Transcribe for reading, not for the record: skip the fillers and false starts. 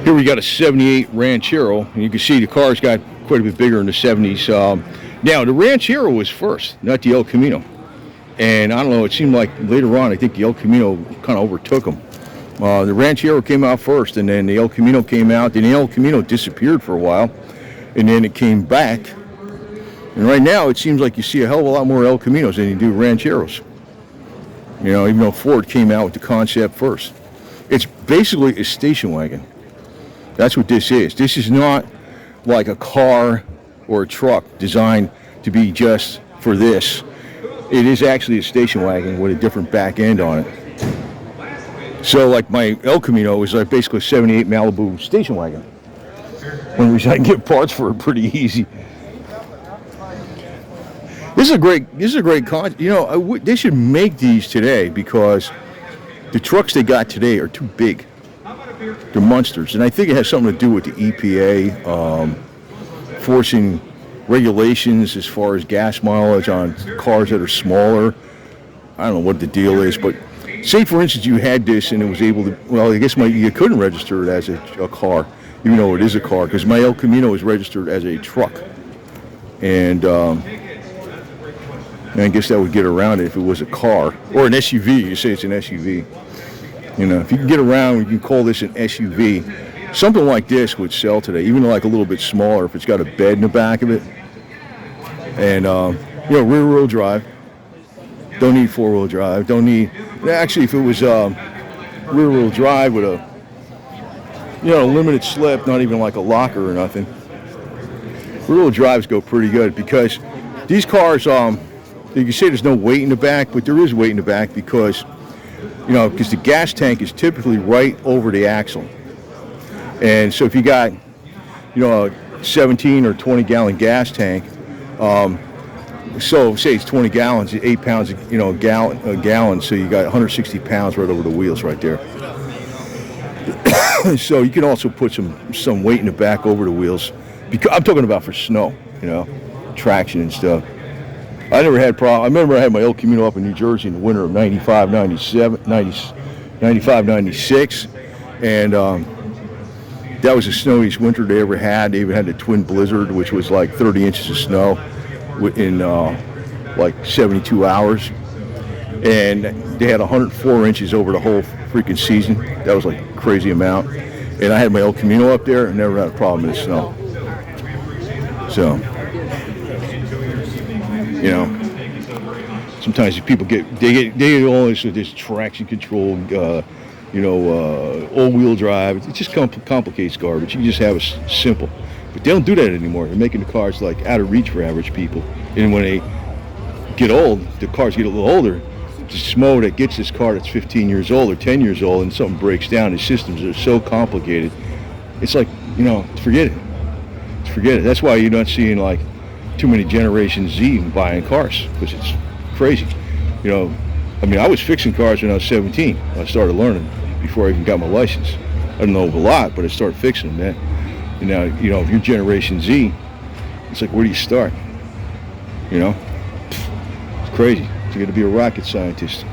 Here we got a 78 Ranchero, and you can see the car's got quite a bit bigger in the 70s. Now, the Ranchero was first, not the El Camino. And I don't know, it seemed like later on, I think the El Camino kind of overtook them. The Ranchero came out first, and then the El Camino came out. Then the El Camino disappeared for a while, and then it came back. And right now, it seems like you see a hell of a lot more El Caminos than you do Rancheros. You know, even though Ford came out with the concept first. It's basically a station wagon. That's what this is. This is not like a car or a truck designed to be just for this. It is actually a station wagon with a different back end on it. So like my El Camino is like basically a 78 Malibu station wagon. When I can get parts for it pretty easy. This is a great concept. You know, they should make these today because the trucks they got today are too big. They're monsters, and I think it has something to do with the EPA forcing regulations as far as gas mileage on cars that are smaller. I don't know what the deal is, but say for instance you had this and it was able to, well, I guess you couldn't register it as a car, even though it is a car, because my El Camino is registered as a truck. And I guess that would get around it if it was a car or an SUV. You say it's an SUV. You know, if you can get around, you can call this an SUV. Something like this would sell today, even like a little bit smaller if it's got a bed in the back of it. And, you know, rear-wheel drive. Don't need four-wheel drive. Don't need, actually, if it was rear-wheel drive with a, you know, limited slip, not even like a locker or nothing. Rear-wheel drives go pretty good because these cars, you can say there's no weight in the back, but there is weight in the back because, you know, because the gas tank is typically right over the axle. And so if you got, you know, a 17 or 20 gallon gas tank, so say it's 20 gallons, 8 pounds, you know, a gallon, so you got 160 pounds right over the wheels right there. So you can also put some weight in the back over the wheels. Because I'm talking about for snow, you know, traction and stuff. I never had problem. I remember I had my El Camino up in New Jersey in the winter of 95, 96, and that was the snowiest winter they ever had. They even had the twin blizzard, which was like 30 inches of snow in like 72 hours, and they had 104 inches over the whole freaking season. That was like a crazy amount. And I had my El Camino up there and never had a problem in the snow. So, you know, sometimes people get all this traction control, you know, all-wheel drive. It just complicates garbage. You can just have it simple. But they don't do that anymore. They're making the cars like out of reach for average people. And when they get old, the cars get a little older. The SMO that gets this car that's 15 years old or 10 years old and something breaks down, the systems are so complicated. It's like, you know, forget it. Forget it. That's why you're not seeing like too many Generation Z buying cars, because it's crazy. You know, I mean, I was fixing cars when I was 17. I started learning before I even got my license. I don't know a lot, but I started fixing them, man. And now, you know, if you're Generation Z, it's like, where do you start? You know, it's crazy. You got to be a rocket scientist.